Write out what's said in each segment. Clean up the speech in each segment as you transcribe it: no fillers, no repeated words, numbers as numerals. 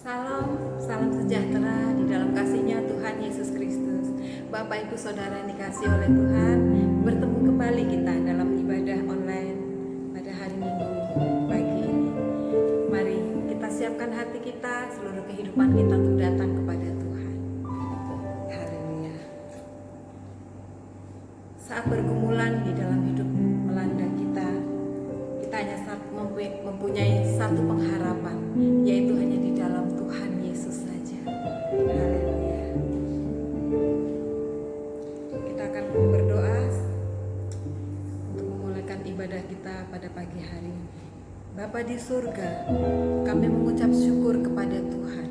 Salam, salam sejahtera di dalam kasih-Nya Tuhan Yesus Kristus. Bapak Ibu Saudara yang dikasihi oleh Tuhan, bertemu kembali kita dalam ibadah online pada hari Minggu pagi ini. Mari kita siapkan hati kita, seluruh kehidupan kita untuk datang kepada Tuhan. Haleluya. Saat pergumulan di dalam hidup melanda kita hanya mempunyai satu pengharapan, yaitu hanya di dalam Tuhan Yesus saja. Haleluya. Kita akan berdoa untuk memulaikan ibadah kita pada pagi hari ini. Bapa di surga, kami mengucap syukur kepada Tuhan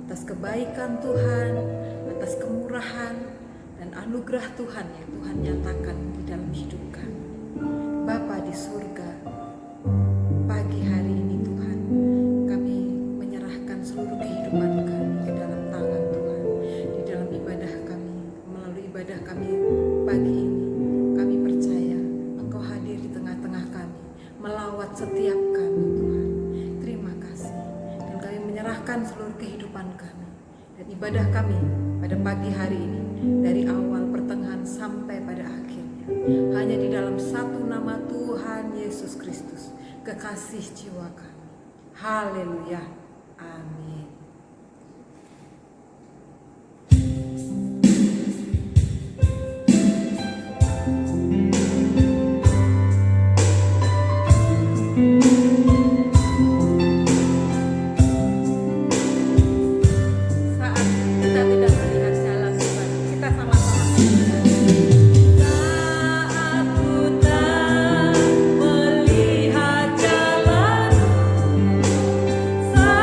atas kebaikan Tuhan, atas kemurahan dan anugerah Tuhan yang Tuhan nyatakan di dalam hidup kami. Bapa di surga, pagi hari ini Tuhan, kami menyerahkan seluruh kehidupan kami ke dalam tangan Tuhan. Di dalam ibadah kami, melalui ibadah kami pagi ini, kami percaya Engkau hadir di tengah-tengah kami, melawat setiap kami Tuhan. Terima kasih. Dan kami menyerahkan seluruh kehidupan kami dan ibadah kami pada pagi hari ini, dari awal, pertengahan, sampai pada akhirnya, hanya di dalam satu nama Tuhan Yesus Kristus, kekasih jiwa kami. Haleluya. Amin. Saat kita tidak melihat jalan Tuhan, kita sama-sama saat ku tak melihat jalan, saat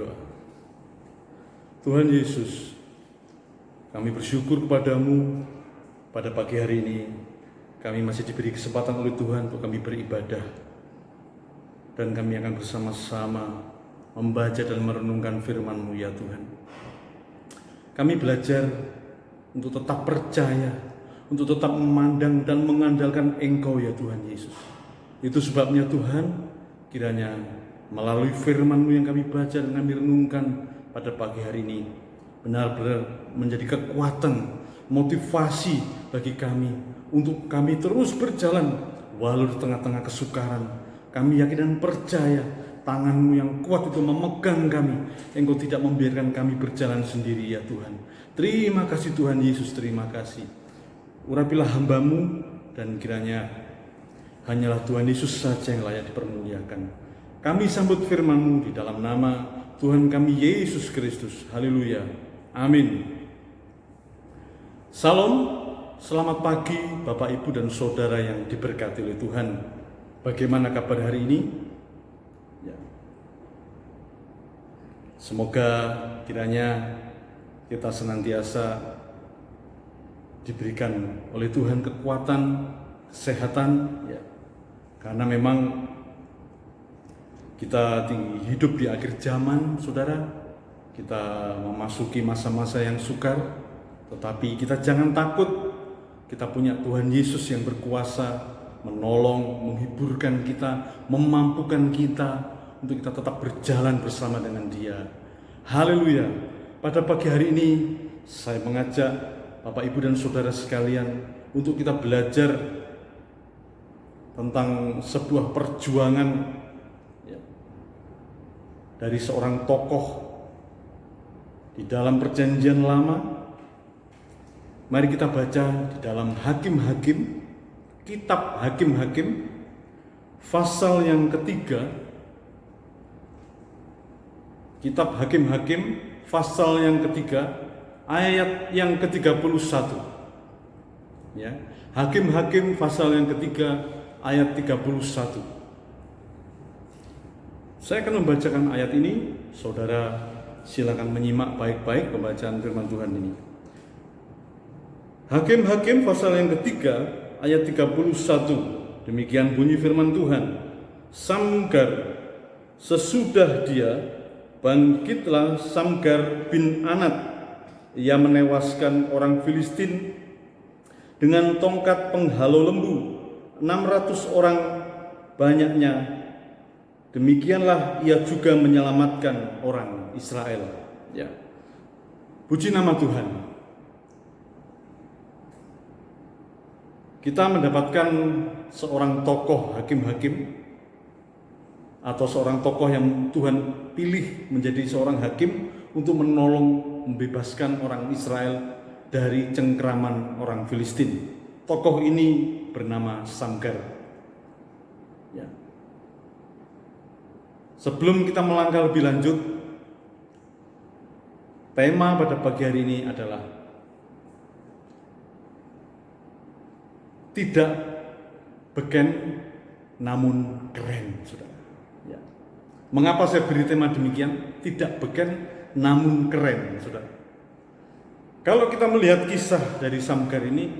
berdoa. Tuhan Yesus, kami bersyukur kepadamu pada pagi hari ini. Kami masih diberi kesempatan oleh Tuhan untuk kami beribadah. Dan kami akan bersama-sama membaca dan merenungkan firman-Mu ya Tuhan. Kami belajar untuk tetap percaya, untuk tetap memandang dan mengandalkan Engkau ya Tuhan Yesus. Itu sebabnya Tuhan, kiranya melalui firman-Mu yang kami baca dan kami renungkan pada pagi hari ini, benar-benar menjadi kekuatan, motivasi bagi kami untuk kami terus berjalan walau di tengah-tengah kesukaran. Kami yakin dan percaya tangan-Mu yang kuat itu memegang kami. Engkau tidak membiarkan kami berjalan sendiri ya Tuhan. Terima kasih Tuhan Yesus, terima kasih. Urapilah hamba-Mu dan kiranya hanyalah Tuhan Yesus saja yang layak dipermuliakan. Kami sambut firman-Mu di dalam nama Tuhan kami Yesus Kristus. Haleluya. Amin. Salam, selamat pagi Bapak Ibu dan Saudara yang diberkati oleh Tuhan. Bagaimana kabar hari ini? Ya. Semoga kiranya kita senantiasa diberikan oleh Tuhan kekuatan, kesehatan, ya. Karena memang kita hidup di akhir zaman, saudara. Kita memasuki masa-masa yang sukar, tetapi kita jangan takut. Kita punya Tuhan Yesus yang berkuasa, menolong, menghiburkan kita, memampukan kita untuk kita tetap berjalan bersama dengan Dia. Haleluya. Pada pagi hari ini saya mengajak Bapak Ibu dan Saudara sekalian untuk kita belajar tentang sebuah perjuangan ya, dari seorang tokoh di dalam Perjanjian Lama. Mari kita baca di dalam Hakim-Hakim, kitab Hakim-Hakim, pasal yang ketiga. Kitab Hakim-Hakim, pasal yang ketiga, ayat yang ke-31. Ya, Hakim-Hakim, pasal yang ketiga, ayat 31. Saya akan membacakan ayat ini. Saudara silakan menyimak baik-baik pembacaan firman Tuhan ini. Hakim-Hakim, pasal yang ketiga, ayat 31. Demikian bunyi firman Tuhan. Samgar, sesudah dia, bangkitlah Samgar bin Anat. Ia menewaskan orang Filistin dengan tongkat penghalau lembu, 600 orang banyaknya. Demikianlah ia juga menyelamatkan orang Israel. Ya. Puji nama Tuhan. Kita mendapatkan seorang tokoh hakim-hakim atau seorang tokoh yang Tuhan pilih menjadi seorang hakim untuk menolong membebaskan orang Israel dari cengkraman orang Filistin. Tokoh ini bernama Samgar. Ya. Sebelum kita melangkah lebih lanjut, tema pada pagi hari ini adalah tidak beken namun keren, saudara. Ya. Mengapa saya beri tema demikian? Tidak beken namun keren, saudara. Kalau kita melihat kisah dari Samgar ini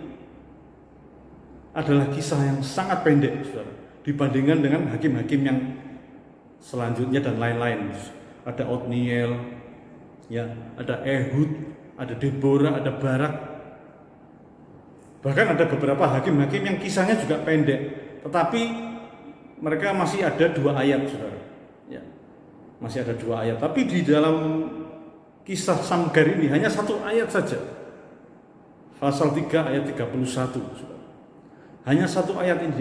adalah kisah yang sangat pendek, saudara, dibandingkan dengan hakim-hakim yang selanjutnya dan lain-lain. Ada Otniel, ya, ada Ehud, ada Deborah, ada Barak. Bahkan ada beberapa hakim-hakim yang kisahnya juga pendek, tetapi mereka masih ada 2 ayat, saudara. Ya, masih ada 2 ayat. Tapi di dalam kisah Samgar ini hanya 1 ayat saja. Pasal 3 ayat 31, saudara. Hanya 1 ayat ini,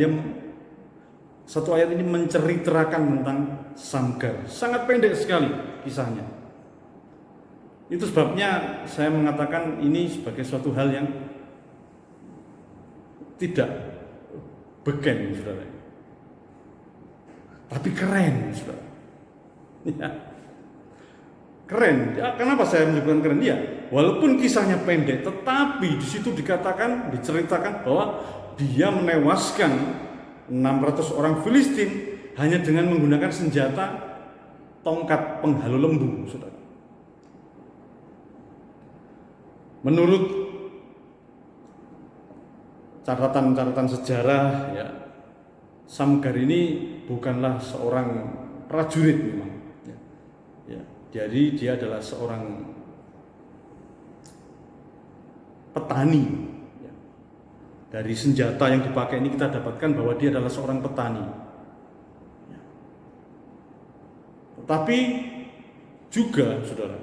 1 ayat ini menceritakan tentang Samgar. Sangat pendek sekali kisahnya. Itu sebabnya saya mengatakan ini sebagai suatu hal yang tidak beken, saudara, tapi keren, saudara. Ya. Keren. Ya, kenapa saya menyebutkan keren? Ya, walaupun kisahnya pendek, tetapi di situ diceritakan bahwa dia menewaskan 600 orang Filistin hanya dengan menggunakan senjata tongkat penghalu lembu, saudara. Menurut catatan sejarah, ya, Samgar ini bukanlah seorang prajurit memang. Ya, jadi dia adalah seorang petani. Ya. Dari senjata yang dipakai ini kita dapatkan bahwa dia adalah seorang petani. Ya. Tetapi juga, saudara,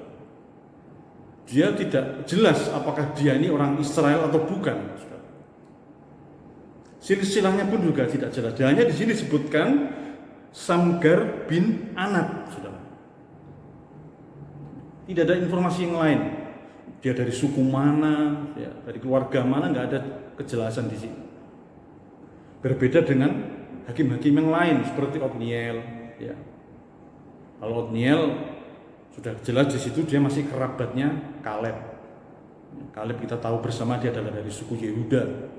dia tidak jelas apakah dia ini orang Israel atau bukan. Saudara. Silsilahnya pun juga tidak jelas. Hanya di sini disebutkan Samgar bin Anat, saudara. Tidak ada informasi yang lain. Dia dari suku mana, ya, dari keluarga mana, nggak ada kejelasan di sini. Berbeda dengan hakim-hakim yang lain seperti Otniel. Ya. Kalau Otniel sudah jelas di situ dia masih kerabatnya Kaleb. Kaleb kita tahu bersama dia adalah dari suku Yehuda.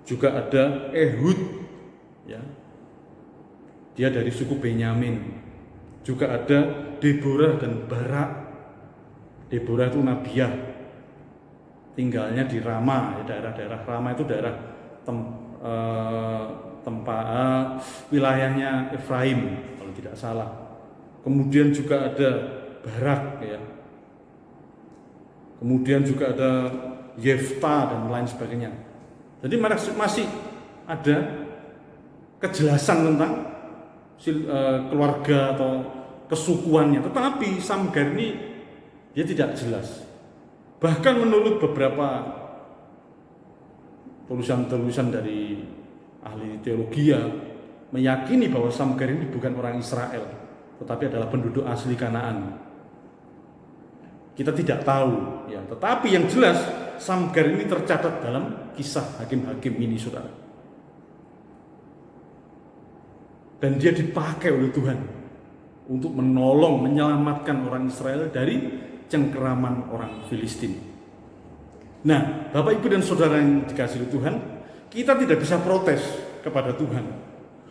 Juga ada Ehud, ya, dia dari suku Benyamin. Juga ada Deborah dan Barak. Deborah itu nabiah, tinggalnya di Rama, ya, daerah-daerah Rama itu daerah tempat wilayahnya Efraim kalau tidak salah. Kemudian juga ada Barak, ya. Kemudian juga ada Yefta dan lain sebagainya. Jadi masih ada kejelasan tentang keluarga atau kesukuannya, tetapi Samgar ini dia tidak jelas. Bahkan menurut beberapa tulisan-tulisan dari ahli teologi meyakini bahwa Samgar ini bukan orang Israel, tetapi adalah penduduk asli Kanaan. Kita tidak tahu, ya. Tetapi yang jelas Samgar ini tercatat dalam kisah hakim-hakim ini, saudara. Dan dia dipakai oleh Tuhan untuk menolong, menyelamatkan orang Israel dari cengkeraman orang Filistin. Nah, Bapak, Ibu, dan saudara yang dikasihi Tuhan, kita tidak bisa protes kepada Tuhan.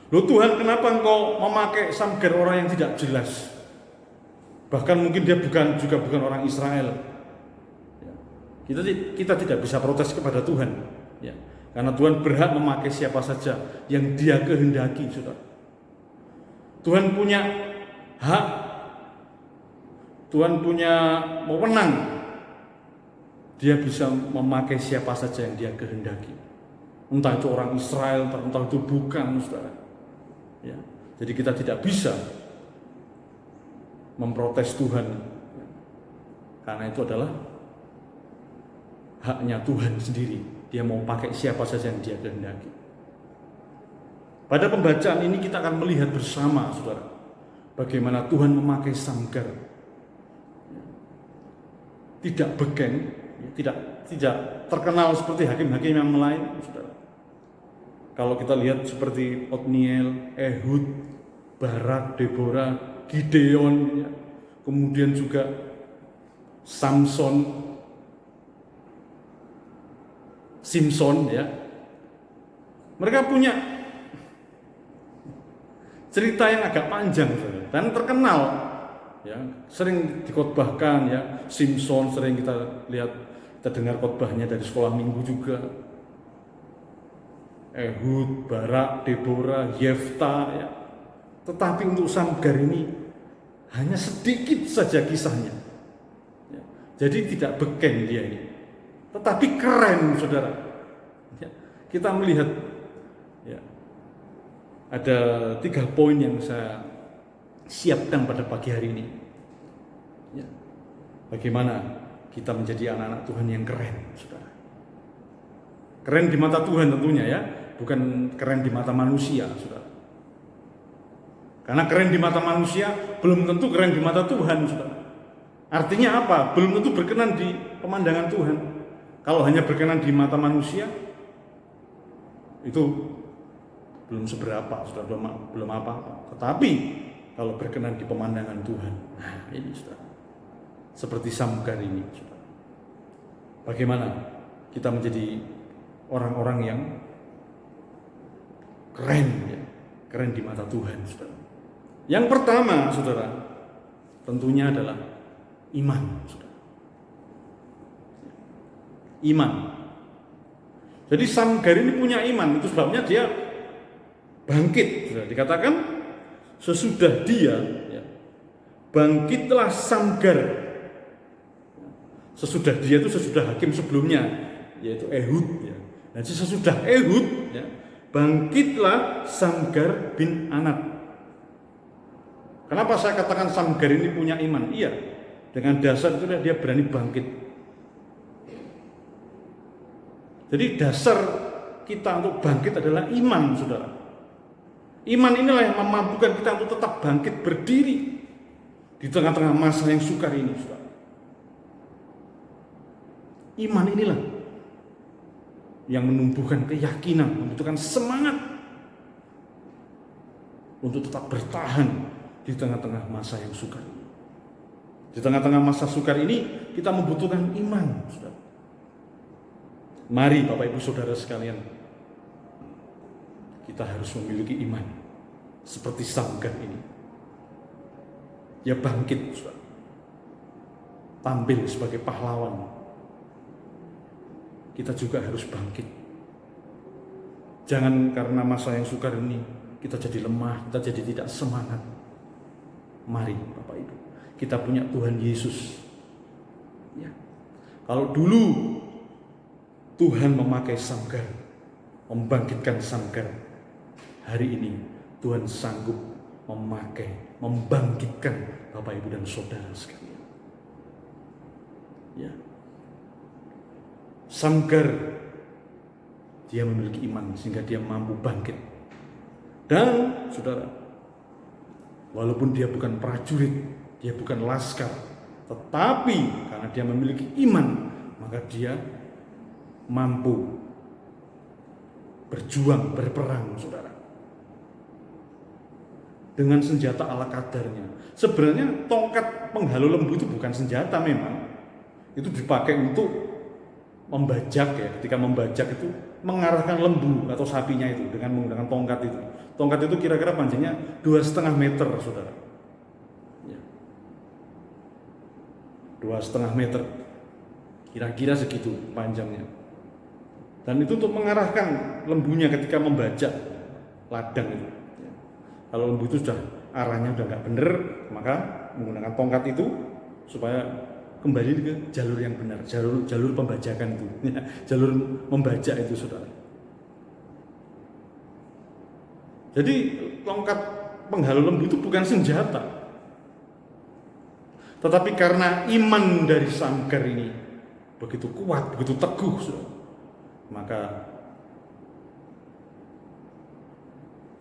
Loh Tuhan, kenapa engkau memakai Samgar orang yang tidak jelas? Bahkan mungkin dia juga bukan orang Israel. Kita tidak bisa protes kepada Tuhan, ya, karena Tuhan berhak memakai siapa saja yang Dia kehendaki, saudara. Tuhan punya hak, Tuhan punya wewenang. Dia bisa memakai siapa saja yang Dia kehendaki. Entah itu orang Israel, entah itu bukan, saudara. Ya, jadi kita tidak bisa memprotes Tuhan, karena itu adalah haknya Tuhan sendiri. Dia mau pakai siapa saja yang Dia kehendaki. Pada pembacaan ini kita akan melihat bersama, saudara, bagaimana Tuhan memakai Samgar. Tidak beken, tidak terkenal seperti hakim-hakim yang lain, saudara. Kalau kita lihat seperti Otniel, Ehud, Barak, Deborah, Gideon, ya. Kemudian juga Samson, Simpson, ya. Mereka punya cerita yang agak panjang, saudara, dan terkenal, ya, sering dikhotbahkan, ya. Simpson sering kita lihat, kita dengar khotbahnya dari sekolah minggu juga. Ehud, Barak, Deborah, Yefta, ya. Tetapi untuk Samgar ini hanya sedikit saja kisahnya, ya. Jadi tidak beken dia ini, tetapi keren, saudara, ya. Kita melihat, ya, ada 3 poin yang saya siapkan pada pagi hari ini, ya. Bagaimana kita menjadi anak-anak Tuhan yang keren, saudara. Keren di mata Tuhan tentunya, ya, bukan keren di mata manusia, saudara. Karena keren di mata manusia belum tentu keren di mata Tuhan, saudara. Artinya apa? Belum tentu berkenan di pemandangan Tuhan. Kalau hanya berkenan di mata manusia, itu belum seberapa, saudara, belum apa-apa. Tetapi kalau berkenan di pemandangan Tuhan, nah ini, saudara, seperti Samgar ini, saudara. Bagaimana kita menjadi orang-orang yang keren, ya, keren di mata Tuhan, saudara. Yang pertama, saudara, tentunya adalah iman, saudara. Iman. Jadi Samgar ini punya iman, itu sebabnya dia bangkit. Saudara. Dikatakan sesudah dia, ya, bangkitlah Samgar. Sesudah dia itu sesudah hakim sebelumnya, yaitu Ehud. Ya. Nah, sesudah Ehud, ya, bangkitlah Samgar bin Anat. Kenapa saya katakan Samgar ini punya iman? Iya, dengan dasar itu dia berani bangkit. Jadi dasar kita untuk bangkit adalah iman, saudara. Iman inilah yang memampukan kita untuk tetap bangkit berdiri di tengah-tengah masa yang sukar ini, saudara. Iman inilah yang menumbuhkan keyakinan, membutuhkan semangat untuk tetap bertahan di tengah-tengah masa yang sukar ini. Di tengah-tengah masa sukar ini kita membutuhkan iman, saudara. Mari Bapak Ibu Saudara sekalian, kita harus memiliki iman seperti Samgar ini. Dia bangkit, saudara. Tampil sebagai pahlawan. Kita juga harus bangkit. Jangan karena masa yang sukar ini kita jadi lemah, kita jadi tidak semangat. Mari Bapak Ibu, kita punya Tuhan Yesus. Ya. Kalau dulu Tuhan memakai Samgar, membangkitkan Samgar, hari ini Tuhan sanggup memakai, membangkitkan Bapak Ibu dan Saudara sekalian. Ya. Samgar, dia memiliki iman sehingga dia mampu bangkit. Dan saudara, walaupun dia bukan prajurit, dia bukan laskar, tetapi karena dia memiliki iman, maka dia mampu berjuang, berperang, saudara. Dengan senjata ala kadarnya. Sebenarnya tongkat penghalau lembu itu bukan senjata memang. Itu dipakai untuk membajak, ya. Ketika membajak itu mengarahkan lembu atau sapinya itu dengan menggunakan tongkat itu. Tongkat itu kira-kira panjangnya 2,5 meter, saudara. Ya. 2,5 meter, kira-kira segitu panjangnya. Dan itu untuk mengarahkan lembunya ketika membajak ladang itu. Ya. Kalau lembu itu sudah arahnya sudah nggak benar, maka menggunakan tongkat itu supaya kembali ke jalur yang benar, jalur pembajakan itu, ya, jalur membajak itu, saudara. Jadi tongkat penghalau lembu itu bukan senjata, tetapi karena iman dari Samgar ini begitu kuat, begitu teguh, saudara, maka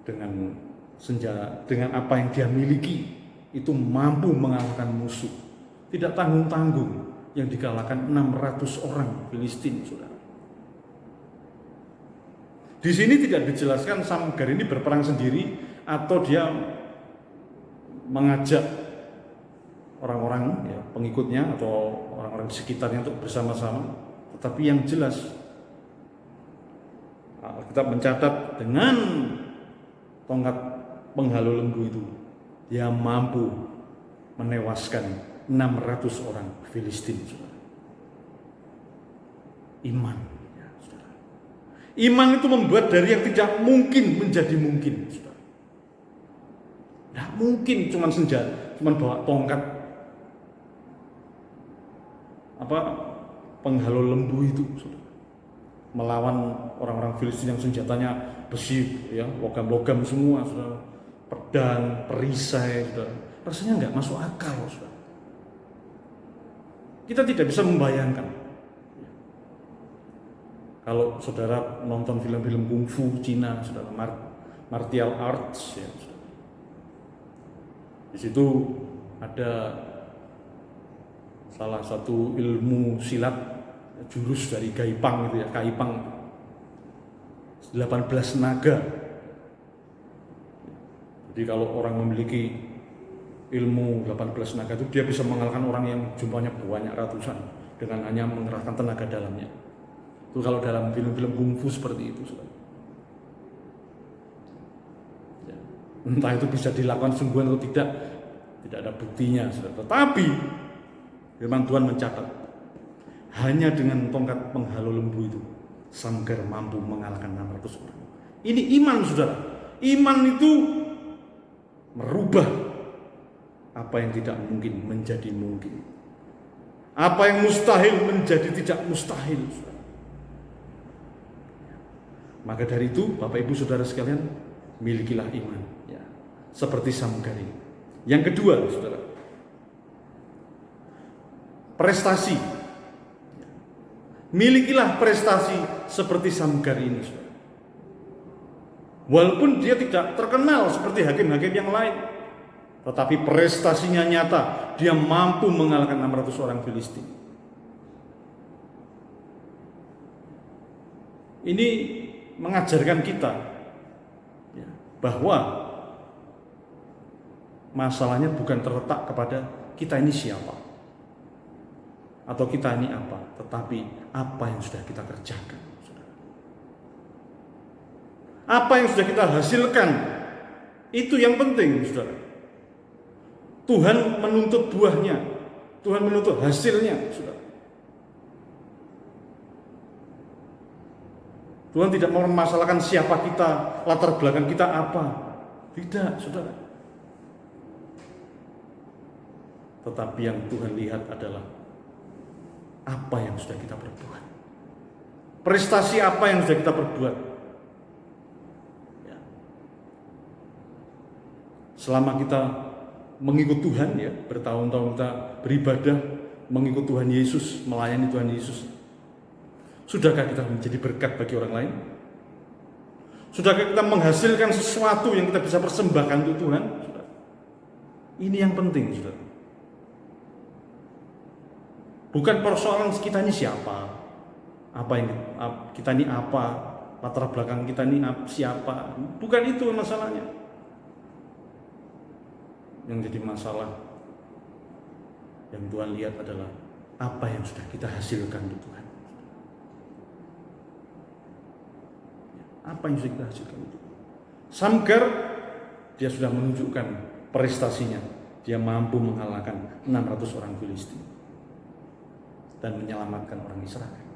dengan senjata, dengan apa yang dia miliki itu mampu mengalahkan musuh. Tidak tanggung-tanggung yang dikalahkan 600 orang Filistin, saudara. Di sini tidak dijelaskan Samgar ini berperang sendiri atau dia mengajak orang-orang, ya, pengikutnya atau orang-orang di sekitarnya untuk bersama-sama. Tetapi yang jelas kita mencatat dengan tongkat penghalau lembu itu dia mampu menewaskan 600 orang Filistin, saudara. Iman, ya, saudara. Iman itu membuat dari yang tidak mungkin menjadi mungkin, saudara. Tidak mungkin cuman senjata, cuman bawa tongkat penghalau lembu itu, saudara, melawan orang-orang Filistin yang senjatanya besi, ya, logam-logam semua, saudara. Pedang, perisai, saudara. Rasanya nggak masuk akal, saudara. Kita tidak bisa membayangkan. Kalau saudara nonton film-film kungfu Cina, saudara, martial arts, ya, saudara. Di situ ada salah satu ilmu silat, jurus dari Gaipang itu, ya, Kaipang, 18 naga. Jadi kalau orang memiliki ilmu 18 naga itu dia bisa mengalahkan orang yang jumlahnya banyak ratusan dengan hanya mengerahkan tenaga dalamnya. Itu kalau dalam film-film kungfu seperti itu, saudara. Ya. Entah itu bisa dilakukan sungguhan atau tidak ada buktinya. Tetapi firman Tuhan mencatat, hanya dengan tongkat penghalau lembu itu Samgar mampu mengalahkan 600 orang. Ini iman, saudara. Iman itu merubah apa yang tidak mungkin menjadi mungkin. Apa yang mustahil menjadi tidak mustahil. Maka dari itu, Bapak Ibu Saudara sekalian, milikilah iman, ya, seperti Samgar ini. Yang kedua, saudara, prestasi. Milikilah prestasi seperti Samgar ini, saudara. Walaupun dia tidak terkenal seperti hakim-hakim yang lain, tetapi prestasinya nyata. Dia mampu mengalahkan 600 orang Filistin. Ini mengajarkan kita, ya, bahwa masalahnya bukan terletak kepada kita ini siapa atau kita ini apa, tetapi apa yang sudah kita kerjakan, saudara. Apa yang sudah kita hasilkan, itu yang penting, saudara. Tuhan menuntut buahnya, Tuhan menuntut hasilnya, saudara. Tuhan tidak mempermasalahkan siapa kita, latar belakang kita apa. Tidak, saudara. Tetapi yang Tuhan lihat adalah apa yang sudah kita perbuat. Prestasi apa yang sudah kita perbuat. Ya. Selama kita mengikut Tuhan, ya, bertahun-tahun kita beribadah, mengikut Tuhan Yesus, melayani Tuhan Yesus. Sudahkah kita menjadi berkat bagi orang lain? Sudahkah kita menghasilkan sesuatu yang kita bisa persembahkan untuk Tuhan? Ini yang penting, saudara. Bukan persoalan kita ini siapa, kita ini apa, latar belakang kita ini siapa. Bukan itu masalahnya. Yang jadi masalah yang Tuhan lihat adalah apa yang sudah kita hasilkan untuk Tuhan. Apa yang sudah kita hasilkan untuk Tuhan. Samgar, dia sudah menunjukkan prestasinya. Dia mampu mengalahkan 600 orang Filistin dan menyelamatkan orang Israel.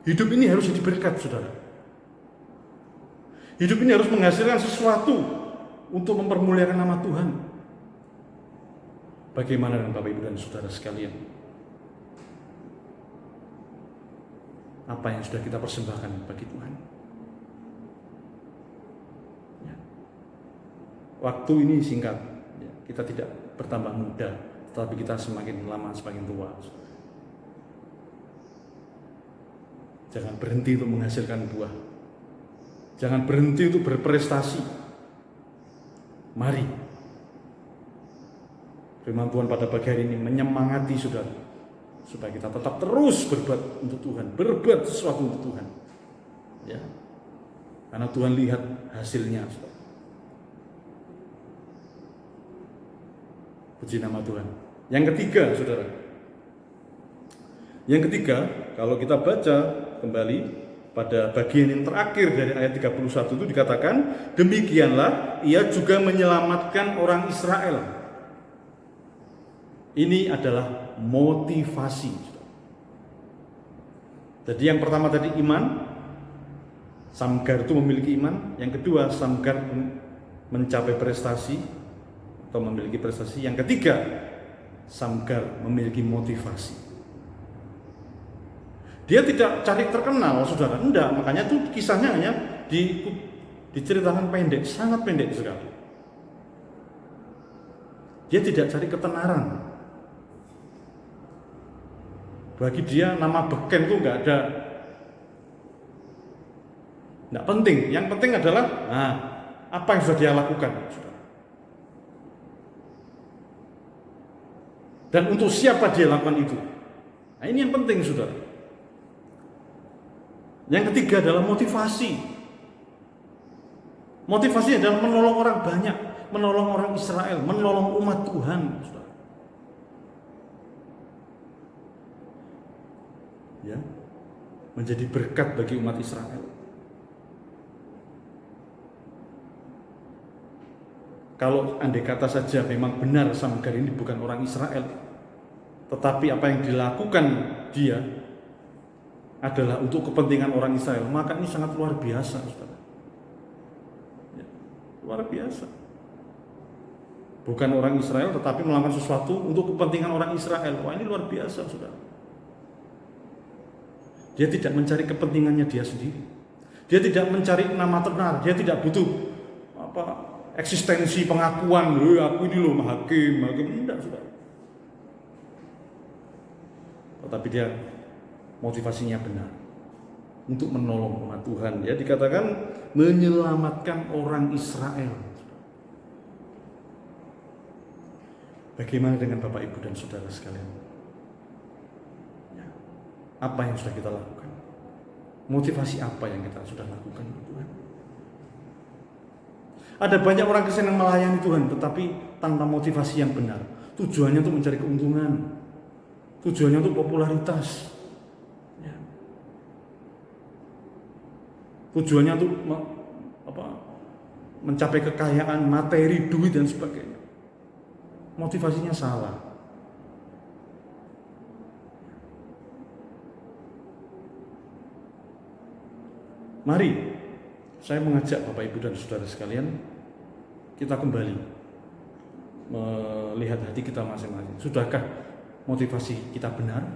Hidup ini harus jadi berkat, saudara. Hidup ini harus menghasilkan sesuatu untuk mempermuliakan nama Tuhan. Bagaimana dengan Bapak Ibu dan Saudara sekalian? Apa yang sudah kita persembahkan bagi Tuhan? Ya. Waktu ini singkat, ya. Kita tidak bertambah muda, tetapi kita semakin lama semakin tua. Jangan berhenti untuk menghasilkan buah. Jangan berhenti untuk berprestasi. Mari, firman Tuhan pada pagi hari ini menyemangati saudara, supaya kita tetap terus berbuat untuk Tuhan, berbuat sesuatu untuk Tuhan, ya, karena Tuhan lihat hasilnya, saudara. Puji nama Tuhan. Yang ketiga, saudara, kalau kita baca kembali pada bagian yang terakhir dari ayat 31 itu dikatakan, demikianlah ia juga menyelamatkan orang Israel. Ini adalah motivasi. Jadi yang pertama tadi iman, Samgar itu memiliki iman. Yang kedua, Samgar mencapai prestasi atau memiliki prestasi. Yang ketiga, Samgar memiliki motivasi. Dia tidak cari terkenal, saudara. Enggak, makanya tuh kisahnya hanya diceritakan pendek, sangat pendek sekali. Dia tidak cari ketenaran. Bagi dia nama beken tuh enggak penting. Yang penting adalah apa yang sudah dia lakukan, saudara. Dan untuk siapa dia lakukan itu. Nah, ini yang penting, saudara. Yang ketiga adalah motivasi. Motivasi adalah menolong orang banyak, menolong orang Israel, menolong umat Tuhan. Ya, menjadi berkat bagi umat Israel. Kalau andai kata saja memang benar Samgar ini bukan orang Israel, tetapi apa yang dilakukan dia adalah untuk kepentingan orang Israel, maka ini sangat luar biasa, saudara. Ya, luar biasa. Bukan orang Israel tetapi melakukan sesuatu untuk kepentingan orang Israel. Wah, ini luar biasa, saudara. Dia tidak mencari kepentingannya dia sendiri. Dia tidak mencari nama tenar. Dia tidak butuh eksistensi pengakuan. Aku ini loh hakim. Enggak, saudara. Tetapi dia motivasinya benar untuk menolong umat Tuhan. Ya, dikatakan menyelamatkan orang Israel. Bagaimana dengan Bapak, Ibu, dan saudara sekalian? Ya, apa yang sudah kita lakukan? Motivasi apa yang kita sudah lakukan untuk Tuhan? Ada banyak orang Kristen yang melayani Tuhan, tetapi tanpa motivasi yang benar. Tujuannya untuk mencari keuntungan, tujuannya untuk popularitas, ya. Tujuannya untuk mencapai kekayaan, materi, duit, dan sebagainya. Motivasinya salah. Mari saya mengajak Bapak, Ibu, dan saudara sekalian, kita kembali melihat hati kita masing-masing. Sudahkah motivasi kita benar?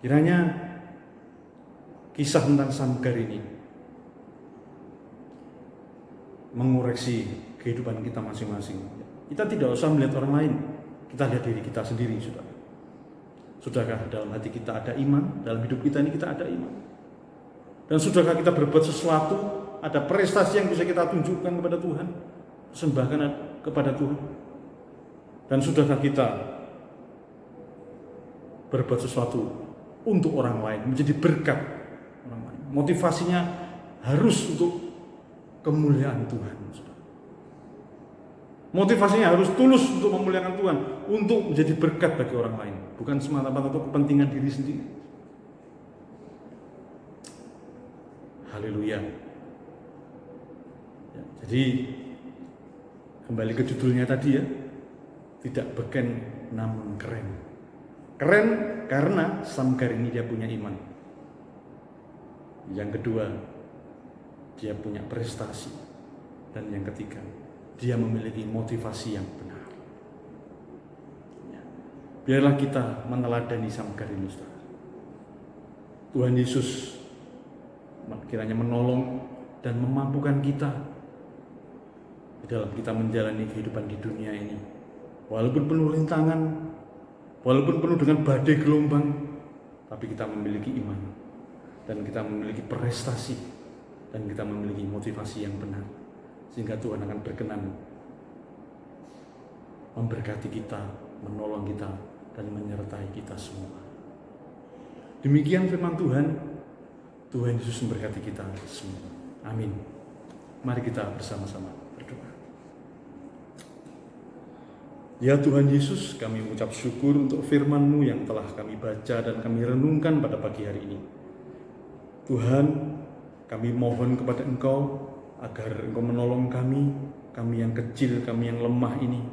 Kiranya kisah tentang Samgar ini mengoreksi kehidupan kita masing-masing. Kita tidak usah melihat orang lain, kita lihat diri kita sendiri, saudara. Sudahkah dalam hati kita ada iman? Dalam hidup kita ini kita ada iman? Dan sudahkah kita berbuat sesuatu, ada prestasi yang bisa kita tunjukkan kepada Tuhan, persembahkan kepada Tuhan? Dan sudahkah kita berbuat sesuatu untuk orang lain, menjadi berkat orang lain? Motivasinya harus untuk kemuliaan Tuhan. Motivasinya harus tulus untuk memuliakan Tuhan, untuk menjadi berkat bagi orang lain, bukan semata-mata untuk kepentingan diri sendiri. Haleluya. Ya, jadi kembali ke judulnya tadi, ya, tidak beken namun keren. Keren karena Samgar ini dia punya iman. Yang kedua, dia punya prestasi. Dan yang ketiga, dia memiliki motivasi yang benar. Ya. Biarlah kita meneladani Samgar ini, saudara. Tuhan Yesus kiranya menolong dan memampukan kita di dalam kita menjalani kehidupan di dunia ini. Walaupun penuh rintangan, walaupun penuh dengan badai gelombang, tapi kita memiliki iman dan kita memiliki prestasi dan kita memiliki motivasi yang benar, sehingga Tuhan akan berkenan memberkati kita, menolong kita, dan menyertai kita semua. Demikian firman Tuhan. Tuhan Yesus memberkati kita semua. Amin. Mari kita bersama-sama berdoa. Ya Tuhan Yesus, kami mengucap syukur untuk firman-Mu yang telah kami baca dan kami renungkan pada pagi hari ini. Tuhan, kami mohon kepada Engkau agar Engkau menolong kami yang kecil, kami yang lemah ini.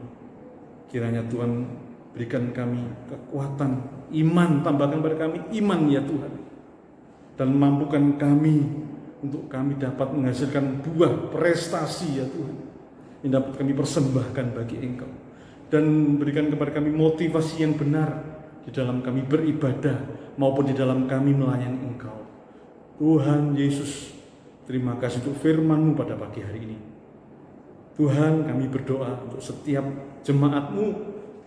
Kiranya Tuhan berikan kami kekuatan, iman, tambahkan pada kami iman ya Tuhan. Dan mampukan kami untuk kami dapat menghasilkan buah prestasi ya Tuhan, yang dapat kami persembahkan bagi Engkau. Dan berikan kepada kami motivasi yang benar di dalam kami beribadah maupun di dalam kami melayani Engkau. Tuhan Yesus, terima kasih untuk firman-Mu pada pagi hari ini. Tuhan, kami berdoa untuk setiap jemaat-Mu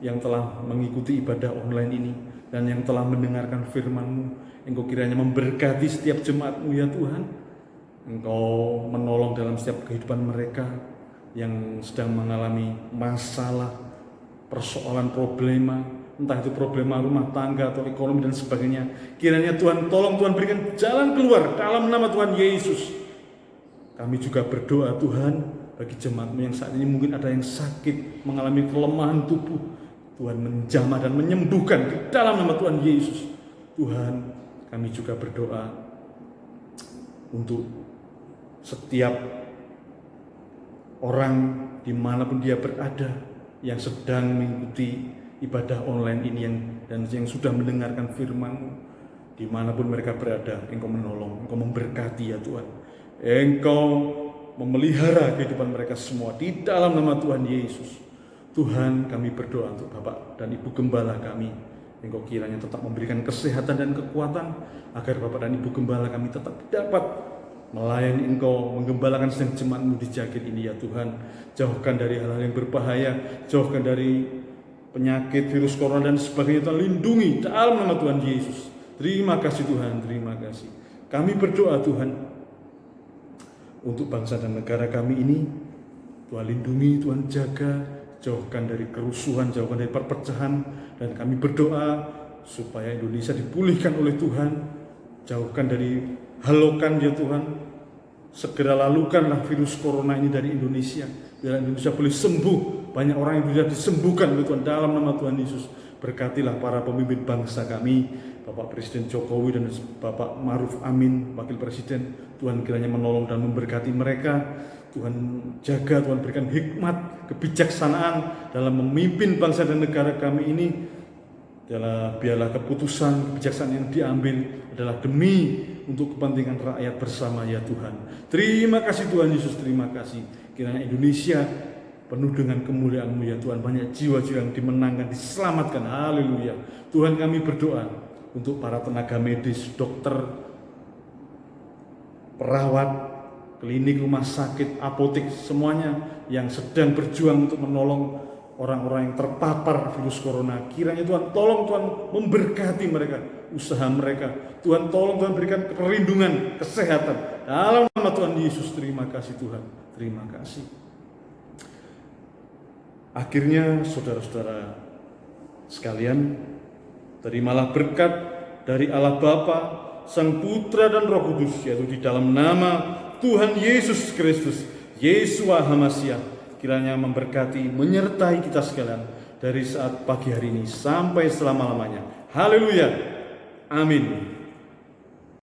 yang telah mengikuti ibadah online ini dan yang telah mendengarkan firman-Mu. Engkau kiranya memberkati setiap jemaat-Mu ya Tuhan. Engkau menolong dalam setiap kehidupan mereka yang sedang mengalami masalah, persoalan, problema, entah itu problema rumah tangga atau ekonomi dan sebagainya. Kiranya Tuhan tolong, Tuhan berikan jalan keluar dalam nama Tuhan Yesus. Kami juga berdoa Tuhan bagi jemaat-Mu yang saat ini mungkin ada yang sakit, mengalami kelemahan tubuh. Tuhan menjamah dan menyembuhkan di dalam nama Tuhan Yesus. Tuhan, kami juga berdoa untuk setiap orang dimanapun dia berada yang sedang mengikuti ibadah online ini dan yang sudah mendengarkan firman-Mu, dimanapun mereka berada, Engkau menolong, Engkau memberkati ya Tuhan. Engkau memelihara kehidupan mereka semua di dalam nama Tuhan Yesus. Tuhan, kami berdoa untuk Bapak dan Ibu Gembala kami. Engkau kiranya tetap memberikan kesehatan dan kekuatan agar Bapak dan Ibu Gembala kami tetap dapat melayani Engkau, menggembalakan sedang jemaat-Mu di Jagir ini ya Tuhan. Jauhkan dari hal-hal yang berbahaya, jauhkan dari penyakit, virus corona dan sebagainya. Tuhan, lindungi dalam nama Tuhan Yesus. Terima kasih Tuhan, terima kasih. Kami berdoa Tuhan untuk bangsa dan negara kami ini. Tuhan lindungi, Tuhan jaga, jauhkan dari kerusuhan, jauhkan dari perpecahan. Dan kami berdoa supaya Indonesia dipulihkan oleh Tuhan. Jauhkan dari halokan ya Tuhan. Segera lalukanlah virus corona ini dari Indonesia. Biar Indonesia boleh sembuh. Banyak orang yang bisa disembuhkan oleh Tuhan dalam nama Tuhan Yesus. Berkatilah para pemimpin bangsa kami, Bapak Presiden Jokowi dan Bapak Ma'ruf Amin, Wakil Presiden. Tuhan kiranya menolong dan memberkati mereka. Tuhan jaga, Tuhan berikan hikmat, kebijaksanaan dalam memimpin bangsa dan negara kami ini. Biarlah keputusan, kebijaksanaan yang diambil adalah demi untuk kepentingan rakyat bersama ya Tuhan. Terima kasih Tuhan Yesus, terima kasih. Kiranya Indonesia penuh dengan kemuliaan-Mu ya Tuhan. Banyak jiwa-jiwa yang dimenangkan, diselamatkan. Haleluya. Tuhan, kami berdoa untuk para tenaga medis, dokter, perawat, klinik, rumah sakit, apotek, semuanya yang sedang berjuang untuk menolong orang-orang yang terpapar virus corona. Kiranya Tuhan tolong, Tuhan memberkati mereka, usaha mereka. Tuhan tolong, Tuhan berikan perlindungan, kesehatan. Dalam nama Tuhan Yesus, terima kasih Tuhan. Terima kasih. Akhirnya saudara-saudara sekalian, terimalah berkat dari Allah Bapa, Sang Putra dan Roh Kudus, yaitu di dalam nama Tuhan Yesus Kristus, Yesua HaMashiach, kiranya memberkati, menyertai kita sekalian dari saat pagi hari ini sampai selama-lamanya. Haleluya. Amin.